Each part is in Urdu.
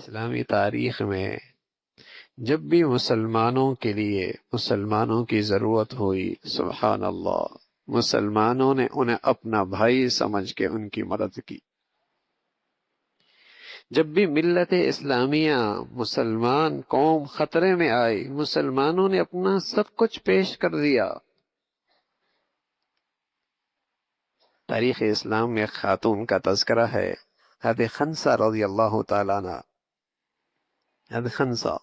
اسلامی تاریخ میں جب بھی مسلمانوں کے لیے مسلمانوں کی ضرورت ہوئی، سبحان اللہ، مسلمانوں نے انہیں اپنا بھائی سمجھ کے ان کی مدد کی۔ جب بھی ملت اسلامیہ، مسلمان قوم خطرے میں آئی، مسلمانوں نے اپنا سب کچھ پیش کر دیا۔ تاریخ اسلام میں خاتون کا تذکرہ ہے، حضرت خنسہ رضی اللہ تعالیٰ عنہ۔ حضرت خنسہ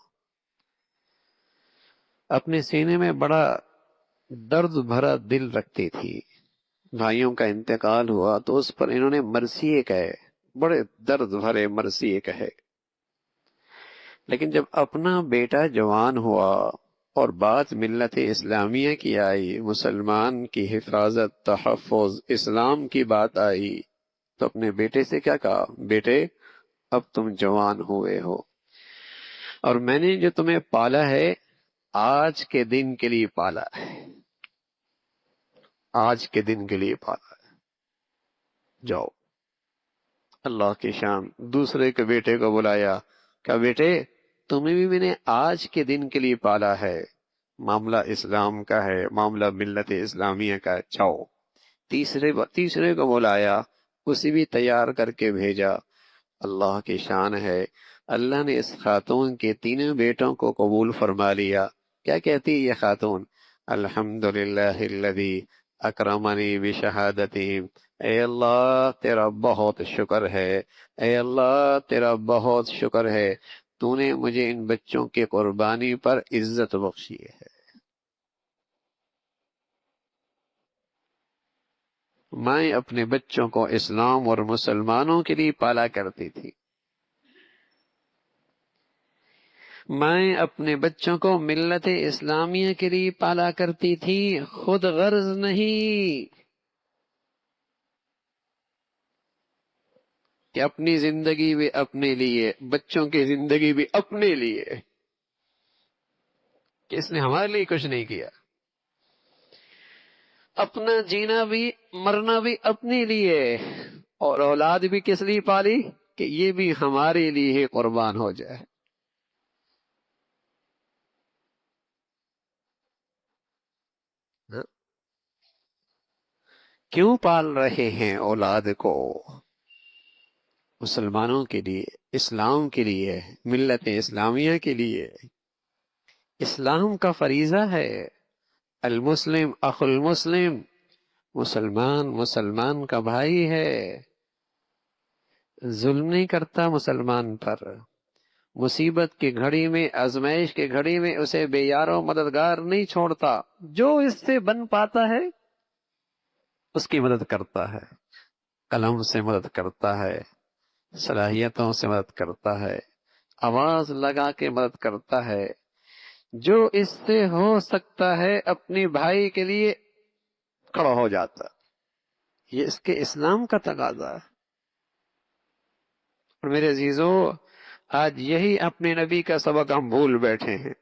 اپنے سینے میں بڑا درد بھرا دل رکھتی تھی۔ بھائیوں کا انتقال ہوا تو اس پر انہوں نے مرثیے کہے، بڑے درد بھرے مرثیے کہے۔ لیکن جب اپنا بیٹا جوان ہوا اور بات ملت اسلامیہ کی آئی، مسلمان کی حفاظت، تحفظ، اسلام کی بات آئی، تو اپنے بیٹے سے کیا کہا؟ بیٹے، اب تم جوان ہوئے ہو اور میں نے جو تمہیں پالا ہے آج کے دن کے لیے پالا ہے، آج کے دن کے لیے پالا ہے، جاؤ۔ اللہ کی شان، دوسرے کے بیٹے کو بلایا، کہا بیٹے تمہیں بھی میں نے آج کے دن کے لیے پالا ہے، معاملہ اسلام کا ہے، معاملہ ملت اسلامیہ کا ہے، جاؤ۔ تیسرے کو بلایا، اسے بھی تیار کر کے بھیجا۔ اللہ کی شان ہے، اللہ نے اس خاتون کے تینوں بیٹوں کو قبول فرما لیا۔ کیا کہتی یہ خاتون؟ الحمدللہ الذی اکرمنی بشہادتہم، اے اللہ تیرا بہت شکر ہے، اے اللہ تیرا بہت شکر ہے، تو نے مجھے ان بچوں کی قربانی پر عزت بخشی ہے۔ میں اپنے بچوں کو اسلام اور مسلمانوں کے لیے پالا کرتی تھی، میں اپنے بچوں کو ملت اسلامیہ کے لیے پالا کرتی تھی، خود غرض نہیں کہ اپنی زندگی بھی اپنے لیے، بچوں کی زندگی بھی اپنے لیے، کہ اس نے ہمارے لیے کچھ نہیں کیا، اپنا جینا بھی مرنا بھی اپنے لیے، اور اولاد بھی کس لیے پالی؟ کہ یہ بھی ہمارے لیے ہی قربان ہو جائے۔ کیوں پال رہے ہیں اولاد کو؟ مسلمانوں کے لیے، اسلام کے لیے، ملت اسلامیہ کے لیے۔ اسلام کا فریضہ ہے، المسلم اخو المسلم، مسلمان مسلمان کا بھائی ہے، ظلم نہیں کرتا مسلمان پر، مصیبت کی گھڑی میں، آزمائش کی گھڑی میں اسے بے یار و مددگار نہیں چھوڑتا، جو اس سے بن پاتا ہے اس کی مدد کرتا ہے، قلم سے مدد کرتا ہے، صلاحیتوں سے مدد کرتا ہے، آواز لگا کے مدد کرتا ہے، جو اس سے ہو سکتا ہے اپنی بھائی کے لیے کھڑا ہو جاتا۔ یہ اس کے اسلام کا تقاضا ہے۔ اور میرے عزیزو، آج یہی اپنے نبی کا سبق ہم بھول بیٹھے ہیں،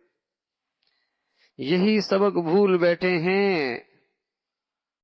یہی سبق بھول بیٹھے ہیں